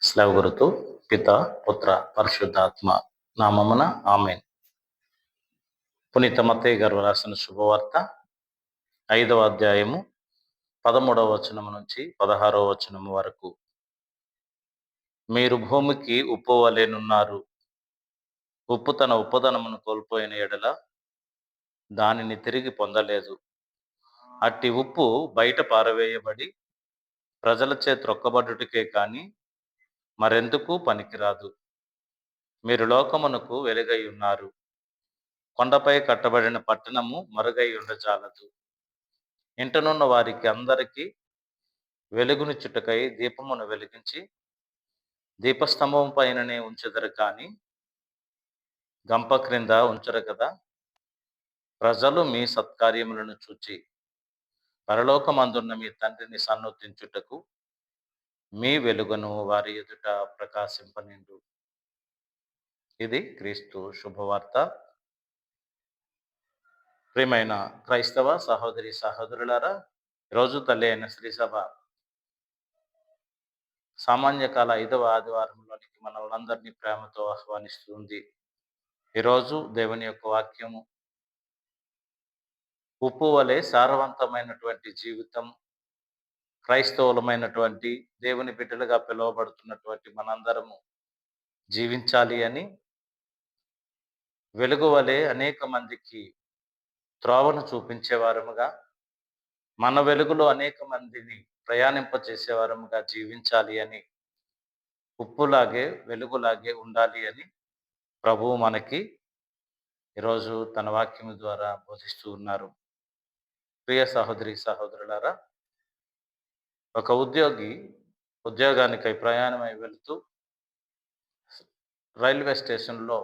స్లవ్ గురుతు పిత పుత్ర పరిశుద్ధాత్మ నామమున ఆమెన్. పునీత మత్తయి గారు రాసిన శుభవార్త 5వ అధ్యాయము 13వ వచనము నుంచి 16వ వచనము వరకు. మీరు భూమికి ఉప్పు వలెనున్నారు. ఉప్పు తన ఉప్పుదనమును కోల్పోయిన ఎడల దానిని తిరిగి పొందలేదు. అట్టి ఉప్పు బయట పారవేయబడి ప్రజలచే త్రొక్కబడుటకే కాని మరెందుకు పనికిరాదు. మీరు లోకమునకు వెలుగై ఉన్నారు. కొండపై కట్టబడిన పట్టణము మరుగై ఉండజాలదు. ఇంటనున్న వారికి అందరికీ వెలుగునిచ్చుటకై దీపమును వెలిగించి దీపస్తంభం పైననే ఉంచెదరు కానీ గంప క్రింద ఉంచరు కదా. ప్రజలు మీ సత్కార్యములను చూచి పరలోకమందున్న మీ తండ్రిని సన్నుతించుటకు మీ వెలుగును వారి ఎదుట ప్రకాశింపనిండు. ఇది క్రీస్తు శుభవార్త. ప్రియమైన క్రైస్తవ సహోదరి సహోదరులారా, ఈరోజు తల్లి అయిన శ్రీసభ సామాన్యకాల 5వ ఆదివారంలోనికి మనల్నందరినీ ప్రేమతో ఆహ్వానిస్తుంది. ఈరోజు దేవుని యొక్క వాక్యము ఉప్పు వలె సారవంతమైనటువంటి జీవితం, క్రైస్తవులమైనటువంటి దేవుని బిడ్డలుగా పిలువబడుతున్నటువంటి మనందరము జీవించాలి అని, వెలుగు వలె అనేక మందికి త్రోవను చూపించేవారముగా, మన వెలుగులో అనేక మందిని ప్రయాణింపచేసేవారముగా జీవించాలి అని, ఉప్పులాగే వెలుగులాగే ఉండాలి అని ప్రభువు మనకి ఈరోజు తన వాక్యము ద్వారా బోధిస్తూ ఉన్నారు. ప్రియ సహోదరి సహోదరులారా, ఒక ఉద్యోగి ఉద్యోగానికై ప్రయాణమై వెళుతూ రైల్వే స్టేషన్లో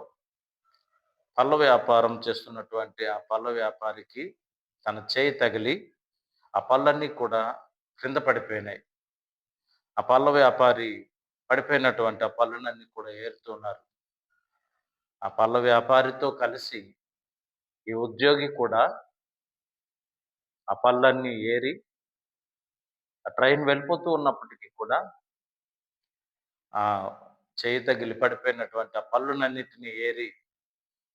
పళ్ళ వ్యాపారం చేస్తున్నటువంటి ఆ పళ్ళ వ్యాపారికి తన చేయి తగిలి ఆ పళ్ళన్నీ కూడా క్రింద పడిపోయినాయి. ఆ పళ్ళ వ్యాపారి పడిపోయినటువంటి ఆ పళ్ళనన్నీ కూడా ఏరుతున్నారు. ఆ పళ్ళ వ్యాపారితో కలిసి ఈ ఉద్యోగి కూడా ఆ పళ్ళన్నీ ఏరి ఆ ట్రైన్ వెళ్ళిపోతూ ఉన్నప్పటికీ కూడా ఆ చేయి తగిలి పడిపోయినటువంటి ఆ పళ్ళునన్నిటిని ఏరి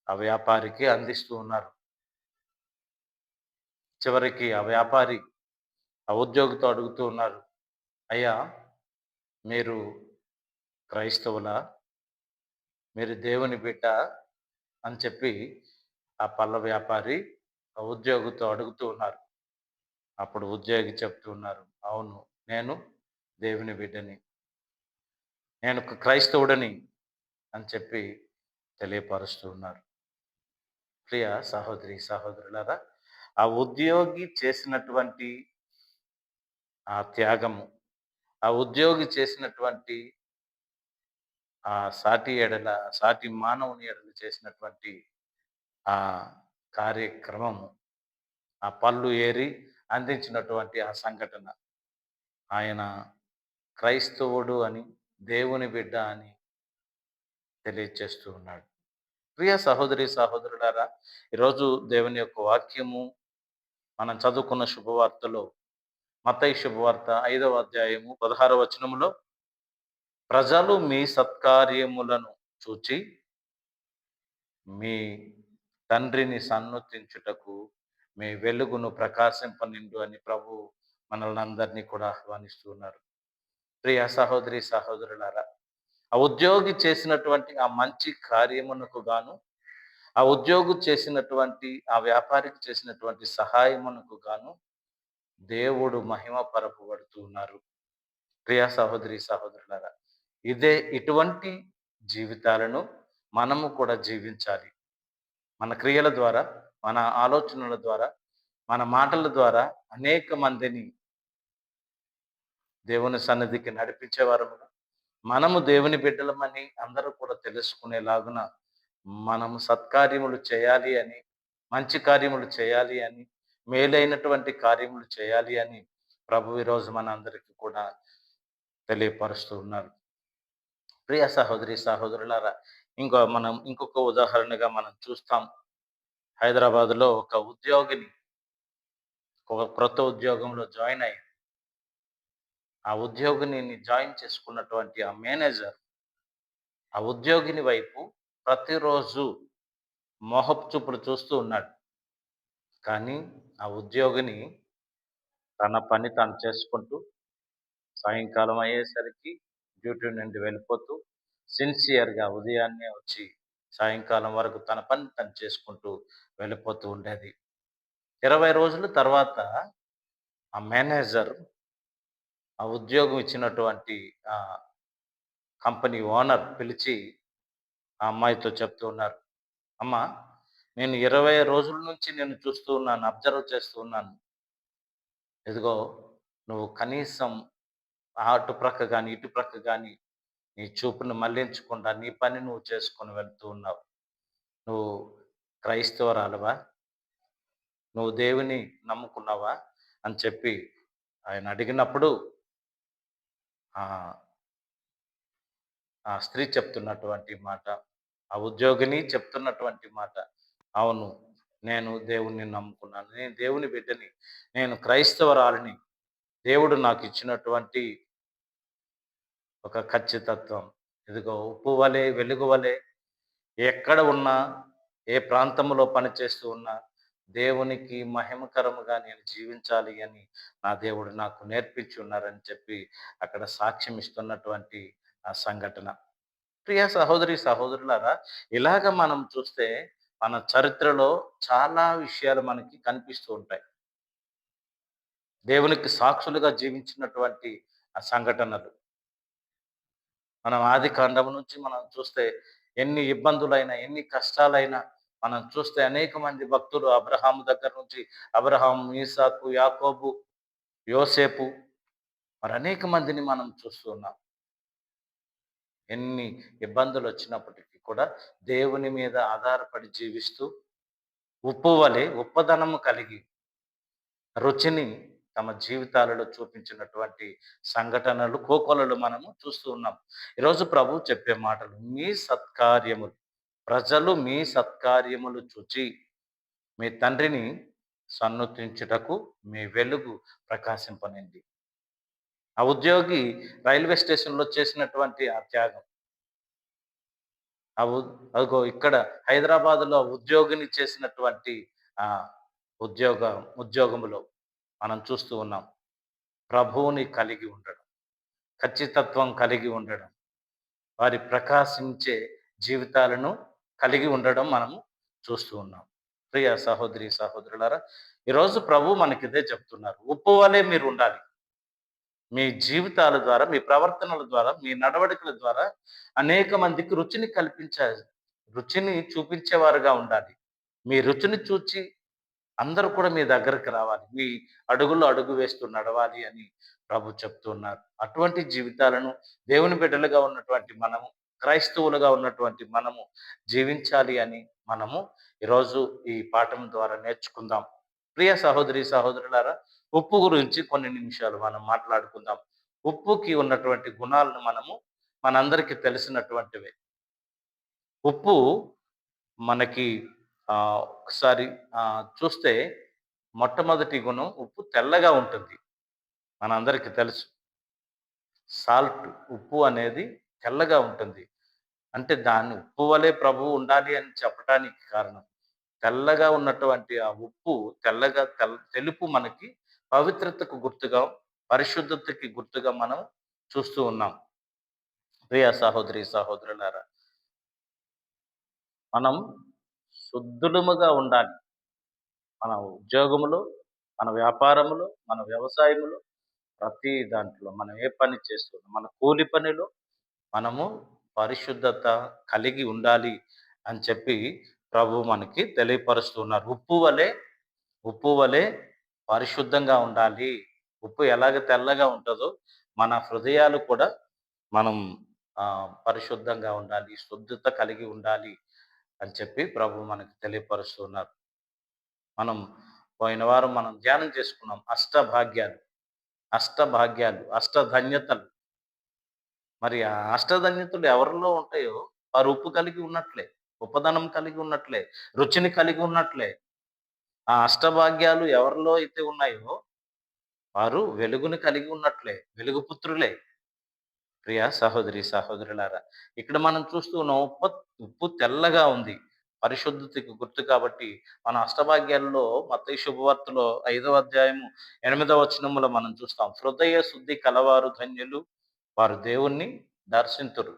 ఆ వ్యాపారికి అందిస్తూ ఉన్నారు. చివరికి ఆ వ్యాపారి ఆ ఉద్యోగితో అడుగుతూ ఉన్నారు, అయ్యా, మీరు క్రైస్తవులా, మీరు దేవుని బిడ్డ అని చెప్పి ఆ పళ్ళ వ్యాపారి ఆ ఉద్యోగితో అడుగుతూ ఉన్నారు. అప్పుడు ఉద్యోగి చెప్తూ ఉన్నారు, అవును, నేను దేవుని బిడ్డని, నేను ఒక క్రైస్తవుడని అని చెప్పి తెలియపరుస్తూ ఉన్నారు. ప్రియ సహోదరి సహోదరులారా, ఆ ఉద్యోగి చేసినటువంటి ఆ త్యాగము, ఆ ఉద్యోగి చేసినటువంటి ఆ సాటి మానవుని ఎడల చేసినటువంటి ఆ కార్యక్రమము, ఆ పళ్ళు ఏరి అందించినటువంటి ఆ సంఘటన, ఆయన క్రైస్తవుడు అని, దేవుని బిడ్డ అని తెలియచేస్తూ ఉన్నాడు. ప్రియ సహోదరి సహోదరులారా, ఈరోజు దేవుని యొక్క వాక్యము మనం చదువుకున్న శుభవార్తలో, మత్తయి శుభవార్త 5వ అధ్యాయము 16వ వచనములో, ప్రజలు మీ సత్కార్యములను చూచి మీ తండ్రిని సన్నుతించుటకు మీ వెలుగును ప్రకాశింపనిండు అని ప్రభు మనల్ని అందరినీ కూడా ఆహ్వానిస్తూ ఉన్నారు. ప్రియ సహోదరి సహోదరులారా, ఆ ఉద్యోగి చేసినటువంటి ఆ మంచి కార్యమునకు గాను, ఆ ఉద్యోగి చేసినటువంటి ఆ వ్యాపారికి చేసినటువంటి సహాయమునకు గాను దేవుడు మహిమ పరపబడుతూ ఉన్నారు. ప్రియ సహోదరి సహోదరులారా, ఇటువంటి జీవితాలను మనము కూడా జీవించాలి. మన క్రియల ద్వారా, మన ఆలోచనల ద్వారా, మన మాటల ద్వారా అనేక మందిని దేవుని సన్నిధికి నడిపించేవారముగా, మనము దేవుని బిడ్డలమని అందరూ కూడా తెలుసుకునేలాగున మనము సత్కార్యములు చేయాలి అని, మంచి కార్యములు చేయాలి అని, మేలైనటువంటి కార్యములు చేయాలి అని ప్రభు ఈరోజు మనందరికీ కూడా తెలియపరుస్తూ ఉన్నారు. ప్రియ సహోదరి సహోదరులారా, ఇంకొక ఉదాహరణగా మనం చూస్తాం. హైదరాబాద్లో ఒక ఉద్యోగిని ఒక క్రొత్త ఉద్యోగంలో జాయిన్ అయ్యి ఆ ఉద్యోగిని జాయిన్ చేసుకున్నటువంటి ఆ మేనేజర్, ఆ ఉద్యోగిని వైపు ప్రతిరోజు మొహపు చూపులు చూస్తూ ఉన్నాడు. కానీ ఆ ఉద్యోగిని తన పని తాను చేసుకుంటూ, సాయంకాలం అయ్యేసరికి డ్యూటీ నుండి వెళ్ళిపోతూ, సిన్సియర్‌గా ఉదయాన్నే వచ్చి, సాయంకాలం వరకు తన పని తను చేసుకుంటూ వెళ్ళిపోతూ ఉండేది. 20 రోజుల తర్వాత ఆ మేనేజర్ ఆ ఉద్యోగం ఇచ్చినటువంటి ఆహ్, కంపెనీ ఓనర్ పిలిచి ఆ అమ్మాయితో చెప్తూ ఉన్నారు. అమ్మా, నేను 20 రోజుల నుంచి నిన్ను చూస్తూ ఉన్నాను. అబ్జర్వ్ చేస్తూ ఉన్నాను. ఇదిగో నువ్వు కనీసం అటు ప్రక్క గాని, ఇటు ప్రక్క గాని నీ చూపును మళ్లించకుండా నీ పని నువ్వు చేసుకొని వెళ్తూ ఉన్నావు. నువ్వు క్రైస్తవురాలివా? నువ్వు దేవుని నమ్ముకున్నావా? అని చెప్పి ఆయన అడిగినప్పుడు ఆహ్, ఆ స్త్రీ చెప్తున్నటువంటి మాట, ఆ ఉద్యోగిని చెప్తున్నటువంటి మాట, అవును, నేను దేవుణ్ణి నమ్ముకున్నాను. నేను దేవుని బిడ్డని. నేను క్రైస్తవరాలిని. దేవుడు నాకిచ్చినటువంటి ఒక ఖచ్చితత్వం. ఇదిగో ఉప్పు వలె, వెలుగు వలె ఎక్కడ ఉన్నా, ఏ ప్రాంతంలో పనిచేస్తూ ఉన్నా, దేవునికి మహిమకరముగా నేను జీవించాలి అని నా దేవుడు నాకు నేర్పించి ఉన్నారని చెప్పి అక్కడ సాక్ష్యం ఇస్తున్నటువంటి ఆ సంఘటన. ప్రియ సహోదరి, సహోదరులారా, ఇలాగ మనం చూస్తే మన చరిత్రలో చాలా విషయాలు మనకి కనిపిస్తూ ఉంటాయి. దేవునికి సాక్షులుగా జీవించినటువంటి ఆ సంఘటనలు. మనం ఆదికాండం నుంచి మనం చూస్తే ఎన్ని ఇబ్బందులైనా, ఎన్ని కష్టాలైనా మనం చూస్తే అనేక మంది భక్తులు అబ్రహాము దగ్గర నుంచి అబ్రహాం, ఈసాకు, యాకోబు, యోసేపు మరి అనేక మందిని మనం చూస్తూ ఉన్నాం. ఎన్ని ఇబ్బందులొచ్చినప్పటికీ కూడా దేవుని మీద ఆధారపడి జీవిస్తూ ఉప్పు వలె ఉప్పదనము కలిగి రుచిని తమ జీవితాలలో చూపించినటువంటి సంఘటనలు, కోకొల్లలు మనము చూస్తూ ఉన్నాం. ఈరోజు ప్రభువు చెప్పే మాటలు, మీ సత్కార్యములు, ప్రజలు మీ సత్కార్యములు చూచి మీ తండ్రిని సన్నుతించుటకు మీ వెలుగు ప్రకాశింపనిండి. ఆ ఉద్యోగి రైల్వే స్టేషన్‌లో చేసినటువంటి ఆ త్యాగం. ఆ ఉ అదిగో ఇక్కడ హైదరాబాద్‌లో ఉద్యోగిని చేసినటువంటి ఆహ్, ఉద్యోగ ఉద్యోగములో మనం చూస్తూ ఉన్నాం. ప్రభువుని కలిగి ఉండడం, ఖచ్చితత్వం కలిగి ఉండడం, వారి ప్రకాశించే జీవితాలను కలిగి ఉండడం మనము చూస్తూ ఉన్నాం. ప్రియ సహోదరి, సహోదరులారా, ఈరోజు ప్రభువు మనకిదే చెప్తున్నారు. ఉప్పు వలె మీరుండాలి. మీ జీవితాల ద్వారా, మీ ప్రవర్తనల ద్వారా, మీ నడవడికల ద్వారా అనేక మందికి రుచిని రుచిని చూపించేవారుగా ఉండాలి. మీ రుచిని చూచి అందరూ కూడా మీ దగ్గరికి రావాలి. మీ అడుగులో అడుగు వేస్తూ నడవాలి అని ప్రభు చెప్తున్నారు. అటువంటి జీవితాలను దేవుని బిడ్డలుగా ఉన్నటువంటి మనము, క్రైస్తవులుగా ఉన్నటువంటి మనము జీవించాలి అని మనము ఈరోజు ఈ పాఠం ద్వారా నేర్చుకుందాం. ప్రియ సహోదరి, సహోదరులారా, ఉప్పు గురించి కొన్ని నిమిషాలు మనం మాట్లాడుకుందాం. ఉప్పుకి ఉన్నటువంటి గుణాలను మనందరికీ తెలిసినటువంటివే. ఉప్పు మనకి ఒకసారి చూస్తే మొట్టమొదటి గుణం ఉప్పు తెల్లగా ఉంటుంది. మనందరికీ తెలుసు. సాల్ట్ ఉప్పు అనేది తెల్లగా ఉంటుంది. అంటే దాన్ని ఉప్పు వలె ప్రభువు ఉండాలి అని చెప్పటానికి కారణం. తెల్లగా ఉన్నటువంటి ఆ ఉప్పు తెలుపు మనకి పవిత్రతకు గుర్తుగా, పరిశుద్ధతకి గుర్తుగా మనం చూస్తూ ఉన్నాం. ప్రియ సహోదరి, సహోదరులారా, మనం శుద్ధులముగా ఉండాలి. మన ఉద్యోగములో, మన వ్యాపారములో, మన వ్యవసాయములో, ప్రతి దాంట్లో మనం ఏ పని చేస్తున్నాం, మన కూలి పనిలో మనము పరిశుద్ధత కలిగి ఉండాలి అని చెప్పి ప్రభువు మనకి తెలియపరుస్తున్నారు. ఉప్పు వలె పరిశుద్ధంగా ఉండాలి. ఉప్పు ఎలాగ తెల్లగా ఉంటదో, మన హృదయాలు కూడా మనం పరిశుద్ధంగా ఉండాలి, శుద్ధత కలిగి ఉండాలి అని చెప్పి ప్రభువు మనకు తెలియపరుస్తున్నారు. మనం పోయిన వారం మనం ధ్యానం చేసుకున్నాం. అష్టధన్యతలు. మరి ఆ అష్టధన్యతలు ఎవరిలో ఉంటాయో వారు ఉప్పు కలిగి ఉన్నట్లే, ఉపదనం కలిగి ఉన్నట్లే, రుచిని కలిగి ఉన్నట్లే. ఆ అష్టభాగ్యాలు ఎవరిలో అయితే ఉన్నాయో వారు వెలుగును కలిగి ఉన్నట్లే, వెలుగు పుత్రులే. ప్రియ సహోదరి, సహోదరులారా! ఇక్కడ మనం చూస్తూ ఉన్నాం ఉప్పు తెల్లగా ఉంది. పరిశుద్ధతకి గుర్తు కాబట్టి, మన అష్టభాగ్యాల్లో మత్తయి శుభవార్తలో 5వ అధ్యాయము 8వ వచనములో మనం చూస్తాం. హృదయ శుద్ధి కలవారు ధన్యులు, వారు దేవుణ్ణి దర్శింతురు.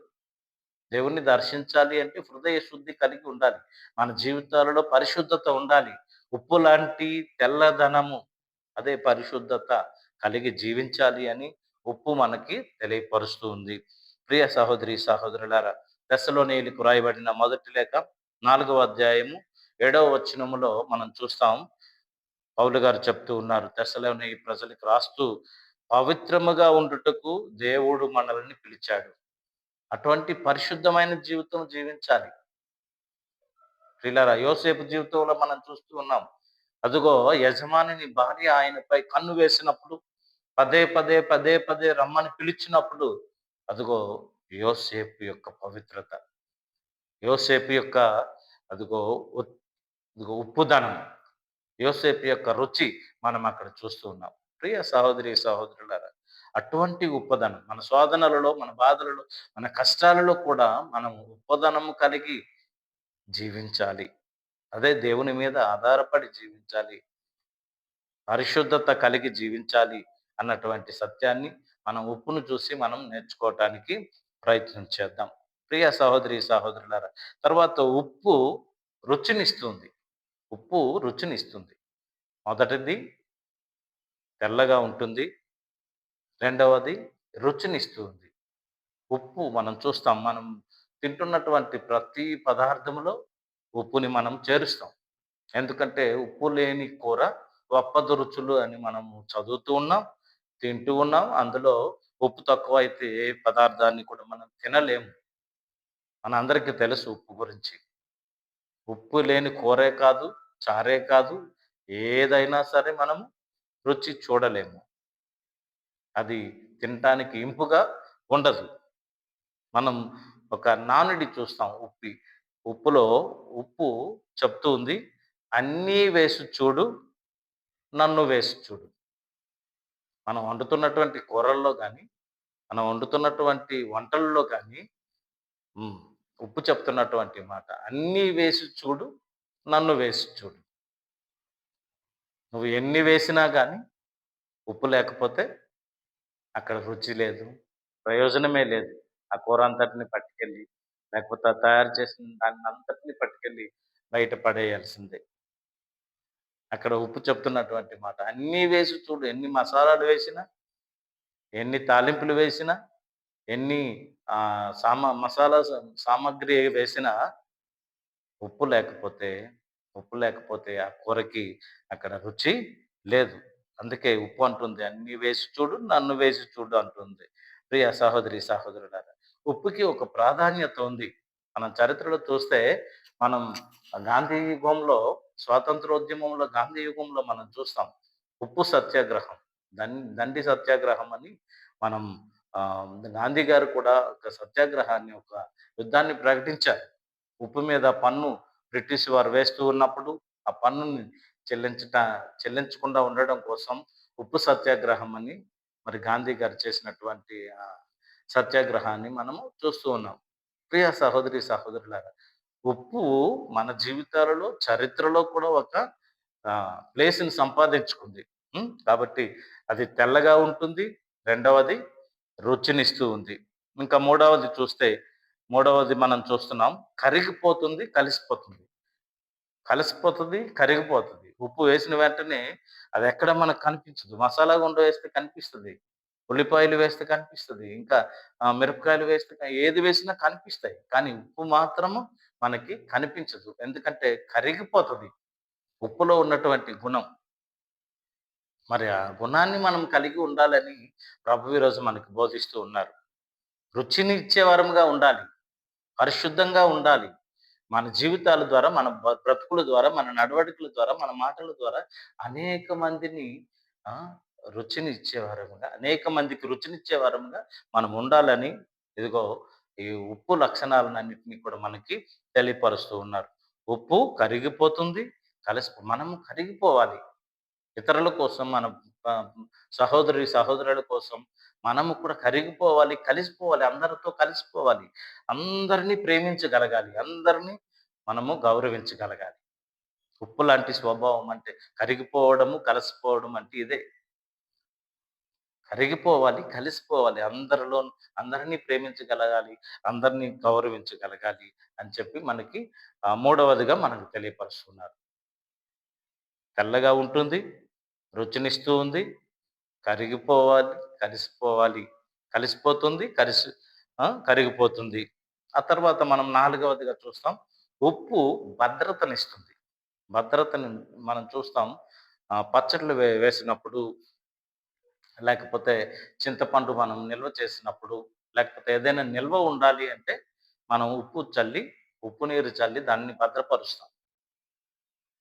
దేవుణ్ణి దర్శించాలి అంటే హృదయ శుద్ధి కలిగి ఉండాలి. మన జీవితాలలో పరిశుద్ధత ఉండాలి. ఉప్పు లాంటి తెల్లదనము, అదే పరిశుద్ధత కలిగి జీవించాలి అని ఉప్పు మనకి తెలియపరుస్తూ ఉంది. ప్రియ సహోదరి, సహోదరులారా! తెస్సలోనీయులకు రాయబడిన మొదటి లేఖ 4వ అధ్యాయము 7వ వచనములో మనం చూస్తాం. పౌలు గారు చెప్తూ ఉన్నారు. తెస్సలోని ప్రజలకు రాస్తూ, పవిత్రముగా ఉండుటకు దేవుడు మనల్ని పిలిచాడు. అటువంటి పరిశుద్ధమైన జీవితం జీవించాలి. ప్రియులారా, యోసేపు జీవితంలో మనం చూస్తూ ఉన్నాం. అదుగో యజమానిని భార్య ఆయనపై కన్ను వేసినప్పుడు, పదే పదే రమ్మని పిలిచినప్పుడు, అదుగో యోసేపు యొక్క పవిత్రత, యోసేపు యొక్క అదుగో ఉత్ ఇదిగో ఉప్పుదనం, యోసేపు యొక్క రుచి మనం అక్కడ చూస్తూ ఉన్నాం. ప్రియ సహోదరి, సహోదరులారా! అటువంటి ఉప్పదనం మన శోధనలలో, మన బాధలలో, మన కష్టాలలో కూడా మనం ఉప్పదనము కలిగి జీవించాలి. అదే దేవుని మీద ఆధారపడి జీవించాలి. పరిశుద్ధత కలిగి జీవించాలి అన్నటువంటి సత్యాన్ని మనం ఉప్పును చూసి మనం నేర్చుకోవటానికి ప్రయత్నం చేద్దాం. ప్రియ సహోదరి, సహోదరులారా! తర్వాత ఉప్పు రుచినిస్తుంది. ఉప్పు రుచినిస్తుంది. మొదటిది తెల్లగా ఉంటుంది. రెండవది రుచినిస్తుంది. ఉప్పు మనం చూస్తాం. మనం తింటున్నటువంటి ప్రతి పదార్థములో ఉప్పుని మనం చేరుస్తాం. ఎందుకంటే ఉప్పు లేని కూర గొప్పదు రుచులు అని మనము చదువుతూ ఉన్నాం, తింటూ ఉన్నాం. అందులో ఉప్పు తక్కువైతే ఏ పదార్థాన్ని కూడా మనం తినలేము. మనందరికీ తెలుసు ఉప్పు గురించి. ఉప్పు లేని కూరే కాదు, చారే కాదు, ఏదైనా సరే మనము రుచి చూడలేము. అది తినటానికి ఇంపుగా ఉండదు. మనం ఒక నానుడి చూస్తాం ఉప్పులో ఉప్పు చెప్తూ ఉంది, "అన్నీ వేసి చూడు, నన్ను వేసి చూడు." మనం వండుతున్నటువంటి కూరల్లో గానీ, మనం వండుతున్నటువంటి వంటల్లో గానీ హ్మ్. ఉప్పు చెప్తున్నటువంటి మాట. "అన్నీ వేసి చూడు, నన్ను వేసి చూడు." నువ్వు ఎన్ని వేసినా గానీ ఉప్పు లేకపోతే అక్కడ రుచి లేదు. ప్రయోజనమే లేదు. ఆ కూర అంతటిని పట్టుకెళ్ళి, లేకపోతే ఆ తయారు చేసిన దాన్నంతటిని పట్టుకెళ్ళి బయట పడేయాల్సిందే. అక్కడ ఉప్పు చెప్తున్నటువంటి మాట. అన్నీ వేసి చూడు. ఎన్ని మసాలాలు వేసినా, ఎన్ని తాలింపులు వేసినా, ఎన్ని మసాలా సామగ్రి వేసినా ఉప్పు లేకపోతే, ఉప్పు లేకపోతే ఆ కూరకి అక్కడ రుచి లేదు. అందుకే ఉప్పు అంటుంది, "అన్నీ వేసి చూడు, నన్ను వేసి చూడు" అంటుంది. ప్రియ సహోదరి, సహోదరులారా! ఉప్పుకి ఒక ప్రాధాన్యత ఉంది. మనం చరిత్రలో చూస్తే, మనం గాంధీ యుగంలో, స్వాతంత్రోద్యమంలో గాంధీ యుగంలో మనం చూస్తాం. ఉప్పు సత్యాగ్రహం, దండి సత్యాగ్రహం అని మనం గాంధీ గారు కూడా ఒక సత్యాగ్రహాన్ని, ఒక యుద్ధాన్ని ప్రకటించారు. ఉప్పు మీద పన్ను బ్రిటిష్ వారు వేస్తూ ఉన్నప్పుడు, ఆ పన్నుని చెల్లించట చెల్లించకుండా ఉండడం కోసం ఉప్పు సత్యాగ్రహం అని మరి గాంధీ గారు చేసినటువంటి సత్యాగ్రహాన్ని మనము చూస్తూ ఉన్నాం. ప్రియ సహోదరి, సహోదరులారా! ఉప్పు మన జీవితాలలో, చరిత్రలో కూడా ఒక ప్లేస్‌ని సంపాదించుకుంది. కాబట్టి అది తెల్లగా ఉంటుంది. రెండవది రుచినిస్తూ ఉంది. ఇంకా మూడవది మనం చూస్తున్నాం. కరిగిపోతుంది, కలిసిపోతుంది. కలిసిపోతది, కరిగిపోతది. ఉప్పు వేసిన వెంటనే అదెక్కడ మనకు కనిపించదు. మసాలా గుండ వేస్తే కనిపిస్తది. ఉల్లిపాయలు వేస్తే కనిపిస్తది. ఇంకా మిరపకాయలు వేస్తే ఏది వేసినా కనిపిస్తాయి. కానీ ఉప్పు మాత్రము మనకి కనిపించదు. ఎందుకంటే కరిగిపోతది. ఉప్పులో ఉన్నటువంటి గుణం. మరి ఆ గుణాన్ని మనం కలిగి ఉండాలని ప్రభువు ఈరోజు మనకు బోధిస్తూ ఉన్నారు. రుచిని ఇచ్చేవారముగా ఉండాలి. పరిశుద్ధంగా ఉండాలి. మన జీవితాల ద్వారా, మన బ్రతుకుల ద్వారా, మన నడవడికల ద్వారా, మన మాటల ద్వారా అనేక మందిని ఆ! అనేక మందికి రుచినిచ్చే వారముగా మనం ఉండాలని, ఇదిగో ఈ ఉప్పు లక్షణాలనన్నిటిని కూడా మనకి తెలియపరుస్తూ ఉన్నారు. ఉప్పు కరిగిపోతుంది, మనము కరిగిపోవాలి. ఇతరుల కోసం మన ఆహ్, సహోదరుల కోసం మనము కూడా కరిగిపోవాలి, కలిసిపోవాలి. అందరితో కలిసిపోవాలి. అందరిని ప్రేమించగలగాలి. అందరిని మనము గౌరవించగలగాలి. ఉప్పు లాంటి స్వభావం అంటే కరిగిపోవడము, కలిసిపోవడం అంటే ఇదే. కరిగిపోవాలి, కలిసిపోవాలి. అందరిని ప్రేమించగలగాలి, అందరిని గౌరవించగలగాలి అని చెప్పి మనకి మూడవదిగా మనకు తెలియపరుస్తున్నారు. తెల్లగా ఉంటుంది, రుచినిస్తూ ఉంది, కరిగిపోవాలి, కలిసిపోవాలి. కలిసిపోతుంది, కరిగిపోతుంది. ఆ తర్వాత మనం నాలుగవదిగా చూస్తాం. ఉప్పు భద్రతనిస్తుంది. భద్రతని మనం చూస్తాం. పచ్చడ్లు వేసినప్పుడు, లేకపోతే చింతపండు మనం నిల్వ చేసినప్పుడు, లేకపోతే ఏదైనా నిల్వ ఉండాలి అంటే, మనం ఉప్పు నీరు చల్లి దాన్ని భద్రపరుస్తాం.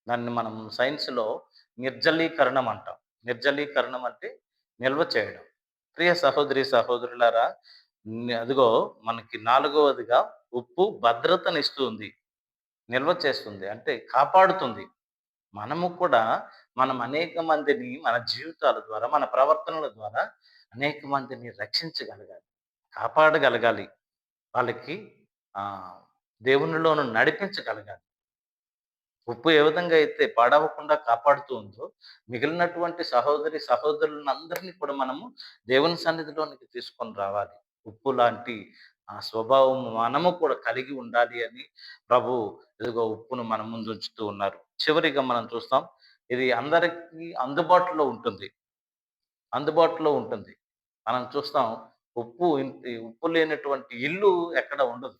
దాన్ని మనం సైన్స్‌లో నిర్జలీకరణం అంటాం. నిర్జలీకరణం అంటే నిల్వ చేయడం. ప్రియ సహోదరి, సహోదరులారా, అదిగో మనకి నాలుగవదిగా ఉప్పు భద్రతనిస్తుంది. నిల్వ చేస్తుంది. అంటే కాపాడుతుంది. మనము కూడా అనేక మందిని మన జీవితాల ద్వారా, మన ప్రవర్తనల ద్వారా అనేక మందిని రక్షించగలగాలి. కాపాడగలగాలి. వాళ్ళకి ఆహ్, దేవునిలోను నడిపించగలగాలి. ఉప్పు ఏ విధంగా అయితే పాడవకుండా కాపాడుతూ ఉందో, మిగిలినటువంటి సహోదరులందరినీ కూడా మనము దేవుని సన్నిధిలోనికి తీసుకొని రావాలి. ఉప్పు లాంటి ఆ స్వభావం మనము కూడా కలిగి ఉండాలి అని ప్రభు ఇదిగో ఉప్పును మన ముందు ఉంచుతూ ఉన్నారు. చివరిగా మనం చూస్తాం. ఇది అందరికీ అందుబాటులో ఉంటుంది. మనం చూస్తాం. ఉప్పు లేనటువంటి ఇల్లు ఎక్కడ ఉండదు.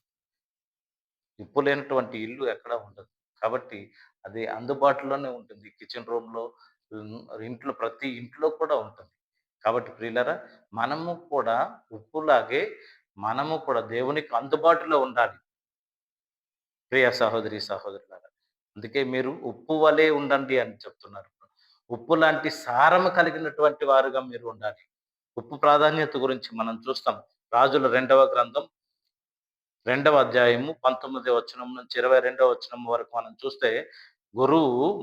ఉప్పు లేనటువంటి ఇల్లు ఎక్కడ ఉండదు. కాబట్టి అది అందుబాటులోనే ఉంటుంది. కిచెన్ రూమ్‌లో ప్రతి ఇంట్లో కూడా ఉంటుంది. కాబట్టి ప్రియులారా, మనము కూడా ఉప్పులాగే మనము కూడా దేవునికి అందుబాటులో ఉండాలి. ప్రియ సహోదరి, సహోదరులారా. అందుకే మీరు ఉప్పు వలె ఉండండి అని చెప్తున్నారు. ఉప్పు లాంటి సారము కలిగినటువంటి వారుగా మీరు ఉండాలి. ఉప్పు ప్రాధాన్యత గురించి మనం చూస్తాం. రాజుల రెండవ గ్రంథం రెండవ అధ్యాయము 19వ వచనం నుంచి 22వ వచనం వరకు మనం చూస్తే,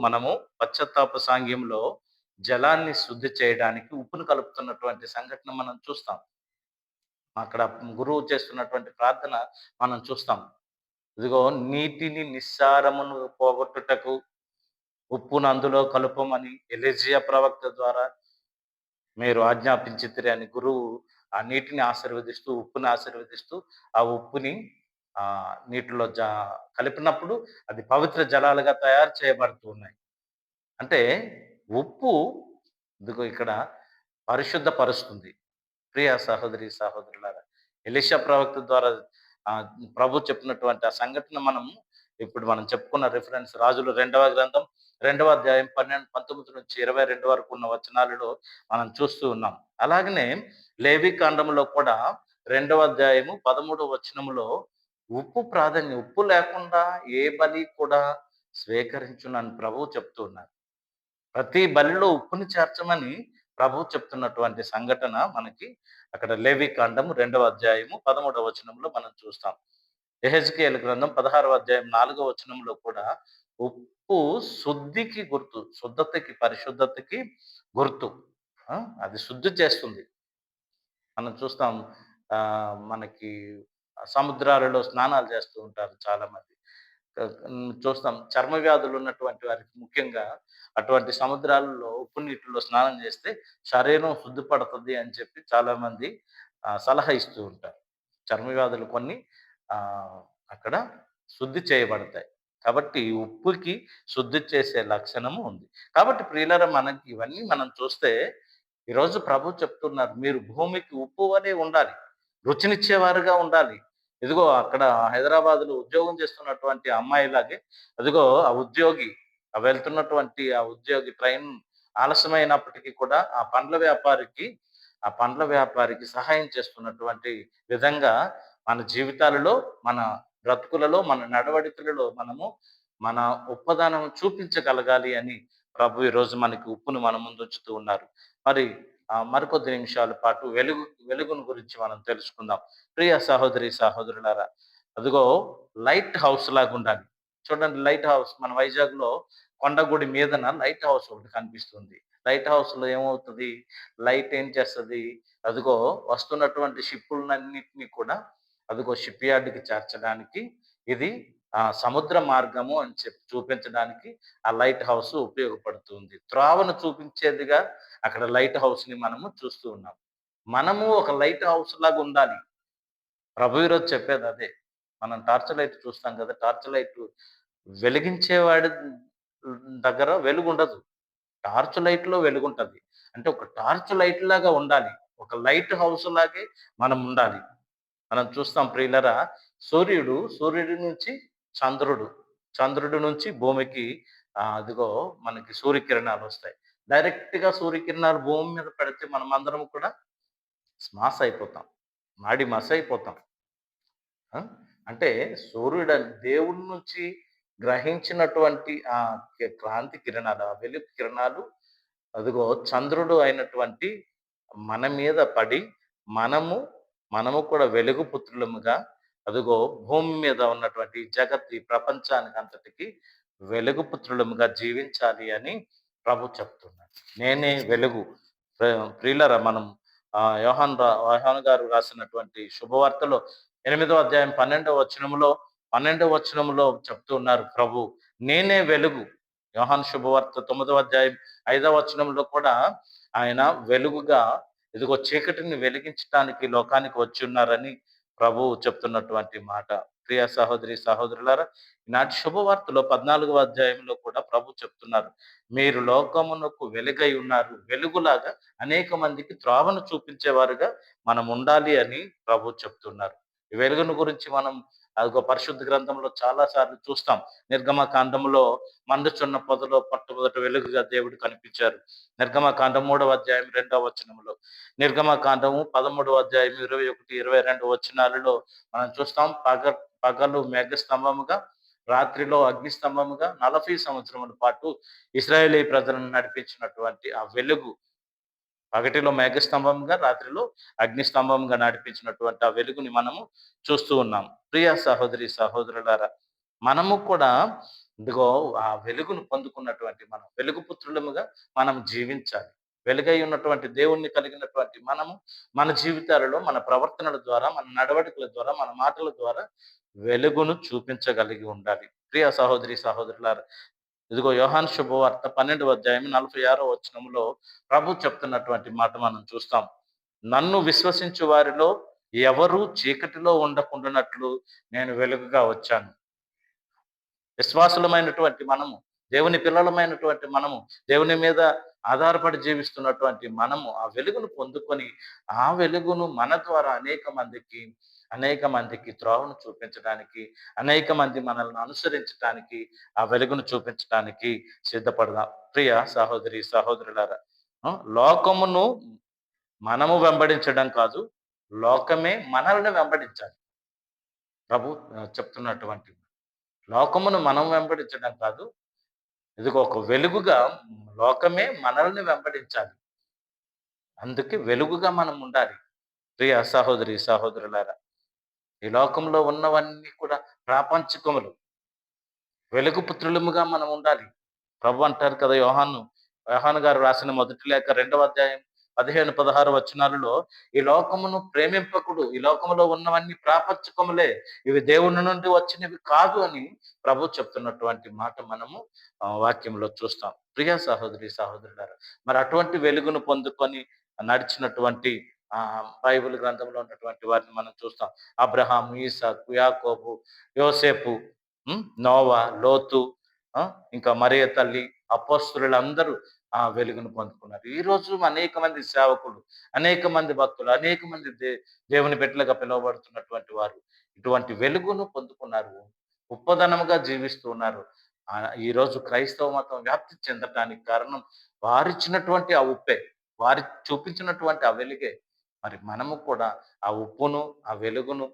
మనము పశ్చాత్తాప సాంగ్యంలో జలాన్ని శుద్ధి చేయడానికి ఉప్పును కలుపుతున్నటువంటి సంఘటన మనం చూస్తాం. అక్కడ గురువు చేస్తున్నటువంటి ప్రార్థన మనం చూస్తాం. ఇదిగో నీటిని నిస్సారమును పోగొట్టుటకు ఉప్పును అందులో కలుపమని ఎలీషియా ప్రవక్త ద్వారా మీరు ఆజ్ఞాపించితిరి అని గురువు ఆ నీటిని ఆశీర్వదిస్తూ, ఉప్పుని ఆశీర్వదిస్తూ, ఆ ఉప్పుని నీటిలో కలిపినప్పుడు అది పవిత్ర జలాలుగా తయారు చేయబడుతూ ఉన్నాయి. అంటే ఉప్పు ఇదిగో ఇక్కడ పరిశుద్ధపరుస్తుంది. ప్రియ సహోదరి, సహోదరులారా, ఎలీషా ప్రవక్త ద్వారా ఆహ్, ప్రభు చెప్పినటువంటి ఆ సంఘటన ఇప్పుడు మనం చెప్పుకున్న రిఫరెన్స్ రాజులు రెండవ గ్రంథం, రెండవ అధ్యాయం 19-22 వరకు ఉన్న వచనాలలో మనం చూస్తూ ఉన్నాం. అలాగనే లేవి కాండములో కూడా రెండవ అధ్యాయము 13వ వచనములో ఉప్పు లేకుండా ఏ బలి కూడా స్వీకరించునని ప్రభువు చెప్తూ ఉన్నారు. ప్రతి బలిలో ఉప్పుని చేర్చమని ప్రభువు చెప్తున్నటువంటి సంఘటన మనకి అక్కడ లేవికాండము 2వ అధ్యాయము 13వ వచనంలో మనం చూస్తాం. యెహెజ్కేలు గ్రంథం 16వ అధ్యాయం 4వ వచనంలో కూడా ఉప్పు శుద్ధికి గుర్తు. పరిశుద్ధతకి గుర్తు. ఆ! అది శుద్ధి చేస్తుంది. మనం చూస్తాం. మనకి సముద్రాలలో స్నానాలు చేస్తూ ఉంటారు చాలామంది. చూస్తాం. చర్మ వ్యాధులు ఉన్నటువంటి వారికి ముఖ్యంగా అటువంటి సముద్రాలలో ఉప్పు నీటిలో స్నానం చేస్తే శరీరం శుద్ధి పడతది అని చెప్పి చాలామంది సలహా ఇస్తూ ఉంటారు. చర్మ వ్యాధులు కొన్ని ఆహ్, అక్కడ శుద్ధి చేయబడతాయి. కాబట్టి ఉప్పుకి శుద్ధి చేసే లక్షణము ఉంది. కాబట్టి ప్రియులారా, మనకి ఇవన్నీ మనం చూస్తే ఈరోజు ప్రభు చెప్తున్నారు. మీరు భూమికి ఉప్పు వలె ఉండాలి. రుచినిచ్చేవారుగా ఉండాలి. ఇదిగో అక్కడ హైదరాబాద్‌లో ఉద్యోగం చేస్తున్నటువంటి అమ్మాయిలాగే, అదిగో ఆ ఉద్యోగి ట్రైన్ ఆలస్యమైనప్పటికీ కూడా ఆ పండ్ల వ్యాపారికి సహాయం చేస్తున్నటువంటి విధంగా మన జీవితాలలో, మన బ్రతుకులలో, మన నడవడికలలో మన ఉప్పదనం చూపించగలగాలి అని ప్రభు ఈరోజు మనకి ఉప్పును మన ముందు ఉంచుతూ ఉన్నారు. మరి మరికొద్ది నిమిషాల పాటు వెలుగును గురించి మనం తెలుసుకుందాం. ప్రియ సహోదరి, సహోదరులారా, అదిగో లైట్ హౌస్ లాగుండాలి. చూడండి, లైట్ హౌస్ మన వైజాగ్‌లో కొండగుడి మీదన లైట్ హౌస్ ఒకటి కనిపిస్తుంది. లైట్ హౌస్‌లో ఏమవుతది? లైట్ ఏం చేస్తది? అదిగో వస్తున్నటువంటి షిప్పులనన్నిటిని కూడా అదిగో షిప్ యార్డ్‌కి చేర్చడానికి ఇది సముద్ర మార్గము అని చెప్పి చూపించడానికి ఆ లైట్ హౌస్ ఉపయోగపడుతుంది. త్రోవను చూపించేదిగా అక్కడ లైట్ హౌస్‌ని మనము చూస్తూ ఉన్నాం. మనము ఒక లైట్ హౌస్ లాగా ఉండాలి. ప్రభు ఈరోజు చెప్పేదదే. మనం టార్చ్ లైట్ చూస్తాం కదా! టార్చ్ లైట్ వెలిగించేవాడి దగ్గర వెలుగుండదు. టార్చ్ లైట్‌లో వెలుగుంటది. అంటే ఒక టార్చ్ లైట్ లాగా ఉండాలి. ఒక లైట్ హౌస్ లాగే మనం ఉండాలి. మనం చూస్తాం ప్రియులారా, సూర్యుడి నుంచి చంద్రుడు, చంద్రుడి నుంచి భూమికి అదిగో మనకి సూర్యకిరణాలొస్తాయి. డైరెక్ట్‌గా సూర్యకిరణాలు భూమి మీద పడితే మనమందరం కూడా స్మాష్ అయిపోతాం. మాడి మసైపోతాం. ఆ! అంటే దేవుడి నుంచి గ్రహించినటువంటి ఆ క్రాంతి కిరణాలు, ఆ వెలుగు కిరణాలు అదిగో చంద్రుడు అయినటువంటి మన మీద పడి, మనము, మనము కూడా వెలుగు పుత్రులముగా అదిగో భూమి మీద ఉన్నటువంటి ఈ ప్రపంచానికంతటికి వెలుగు పుత్రులముగా జీవించాలి అని ప్రభు చెప్తున్నాడు. నేనే వెలుగు. ప్ర ప్రియులారా మనం యోహాను గారు రాసినటువంటి శుభవార్తలో 8వ అధ్యాయం 12వ వచనంలో చెప్తూ ఉన్నారు ప్రభు. నేనే వెలుగు. యోహాను శుభవార్త 9వ అధ్యాయం 5వ వచనంలో కూడా ఆయన వెలుగుగా ఇదిగో చీకటిని వెలిగించటానికి లోకానికి వచ్చున్నారని ప్రభువు చెప్తున్నటువంటి మాట. ప్రియ సహోదరి, సహోదరులారా, ఈనాటి శుభవార్తలో 14వ అధ్యాయంలో కూడా ప్రభు చెప్తున్నారు. మీరు లోకమునకు వెలుగై ఉన్నారు. వెలుగులాగా అనేక మందికి త్రోవను చూపించేవారుగా మనం ఉండాలి అని ప్రభు చెప్తున్నారు. ఈ వెలుగును గురించి మనం అదిగో పరిశుద్ధ గ్రంథంలో చాలా సార్లు చూస్తాం. నిర్గమకాండంలో మండుచున్న పొదలో మొట్టమొదట వెలుగుగా దేవుడు కనిపించారు. నిర్గమకాండం 3వ అధ్యాయం 2వ వచనంలో. నిర్గమకాండము 13వ అధ్యాయం 21, 22 వచనాలలో మనం చూస్తాం. పగలు మేఘస్తంభముగా, రాత్రిలో అగ్నిస్తంభముగా 40 సంవత్సరముల పాటు ఇశ్రాయేలీ ప్రజలను నడిపించినటువంటి ఆ వెలుగు, పగటిలో మేఘస్తంభంగా, రాత్రిలో అగ్నిస్తంభంగా నడిపించినటువంటి ఆ వెలుగుని మనము చూస్తూ ఉన్నాం. ప్రియ సహోదరి, సహోదరులారా, మనము కూడా ఇదిగో ఆ వెలుగును పొందుకున్నటువంటి మనం వెలుగు పుత్రులముగా మనం జీవించాలి. వెలుగై ఉన్నటువంటి దేవుణ్ణి కలిగినటువంటి మనము మన జీవితాలలో, మన ప్రవర్తనల ద్వారా, మన నడవడికల ద్వారా, మన మాటల ద్వారా వెలుగును చూపించగలిగి ఉండాలి. ప్రియ సహోదరి, సహోదరులారా, ఇదిగో యోహాను శుభవార్త 12వ అధ్యాయం 46వ వచనంలో ప్రభు చెప్తున్నటువంటి మాట మనం చూస్తాం. నన్ను విశ్వసించు వారిలో ఎవరు చీకటిలో ఉండకుండానట్లు నేను వెలుగుగా వచ్చాను. విశ్వాసులమైనటువంటి మనము, దేవుని పిల్లలమైనటువంటి మనము, దేవుని మీద ఆధారపడి జీవిస్తున్నటువంటి మనము ఆ వెలుగును పొందుకొని, ఆ వెలుగును మన ద్వారా అనేక మందికి త్రోవను చూపించడానికి, అనేక మంది మనల్ని అనుసరించటానికి, ఆ వెలుగును చూపించటానికి సిద్ధపడదాం. ప్రియ సహోదరి, సహోదరులారా, లోకమును మనము వెంబడించడం కాదు, లోకమే మనల్ని వెంబడించాలి. ప్రభు చెప్తున్నటువంటి లోకమును మనం వెంబడించడం కాదు. ఇదిగో ఒక వెలుగుగా లోకమే మనల్ని వెంబడించాలి. అందుకే వెలుగుగా మనం ఉండాలి. ప్రియ సహోదరి, సహోదరులారా, ఈ లోకంలో ఉన్నవన్నీ కూడా ప్రాపంచికములు. వెలుగు పుత్రులముగా మనం ఉండాలి. ప్రభు అంటారు కదా! యోహాను గారు రాసిన మొదటి లేఖ 2వ అధ్యాయం 15, 16 వచనాలలో ఈ లోకమును ప్రేమింపకుడు. ఈ లోకములో ఉన్నవన్నీ ప్రాపంచికములే. ఇవి దేవుని నుండి వచ్చినవి కాదు అని ప్రభు చెప్తున్నటువంటి మాట మనము వాక్యంలో చూస్తాం. ప్రియ సహోదరి, సహోదరులారా, మరి అటువంటి వెలుగును పొందుకొని నడిచినటువంటి బైబిల్ గ్రంథంలో ఉన్నటువంటి వారిని మనం చూస్తాం. అబ్రహాము, ఇసాకు, యాకోబు, యోసేపు, నోవా, లోతు, ఇంకా మరియ తల్లి, అపోస్తలులందరూ ఆ వెలుగును పొందుకున్నారు. ఈరోజు అనేక మంది సేవకులు, అనేక మంది భక్తులు, అనేక మంది దేవుని బిడ్డలుగా పిలువబడుతున్నటువంటి వారు ఇటువంటి వెలుగును పొందుకున్నారు. గొప్పదనముగా జీవిస్తూ ఉన్నారు. ఈరోజు క్రైస్తవ మతం వ్యాప్తి చెందటానికి కారణం వారిచ్చినటువంటి ఆ ఉప్పే. వారు చూపించినటువంటి ఆ వెలుగే. మరి మనము కూడా ఆ ఉప్పును, ఆ వెలుగును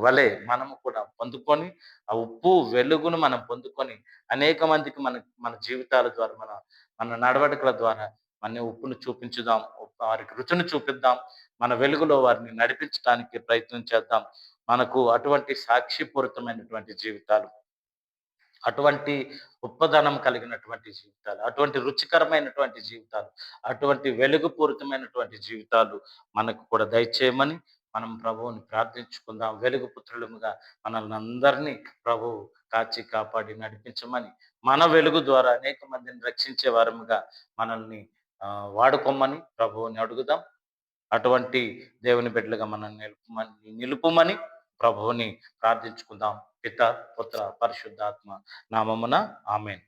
వలె మనము కూడా పొందుకొని, ఆ ఉప్పు, వెలుగును మనం పొందుకొని అనేక మందికి మన మన జీవితాల ద్వారా, మన మన నడవడికల ద్వారా మన ఉప్పును చూపించుదాం. వారికి రుచిని చూపిద్దాం. మన వెలుగులో వారిని నడిపించడానికి ప్రయత్నం చేద్దాం. మనకు అటువంటి సాక్షిపూరితమైనటువంటి జీవితాలు అటువంటి ఉప్పదనం కలిగినటువంటి జీవితాలు, అటువంటి రుచికరమైనటువంటి జీవితాలు, అటువంటి వెలుగుపూరితమైనటువంటి జీవితాలు మనకు కూడా దయచేయమని మనం ప్రభువుని ప్రార్థించుకుందాం. వెలుగు పుత్రులముగా మనల్ని అందరినీ ప్రభువు కాచి కాపాడి నడిపించమని, మన వెలుగు ద్వారా అనేక మందిని రక్షించే వారముగా మనల్ని వాడుకోమని ప్రభువుని అడుగుదాం. అటువంటి దేవుని బిడ్డలుగా మనం నిలుపుమని ప్రభువుని ప్రార్థించుకుందాం. పిత, పుత్ర, పరిశుద్ధాత్మ నామమున ఆమేన్.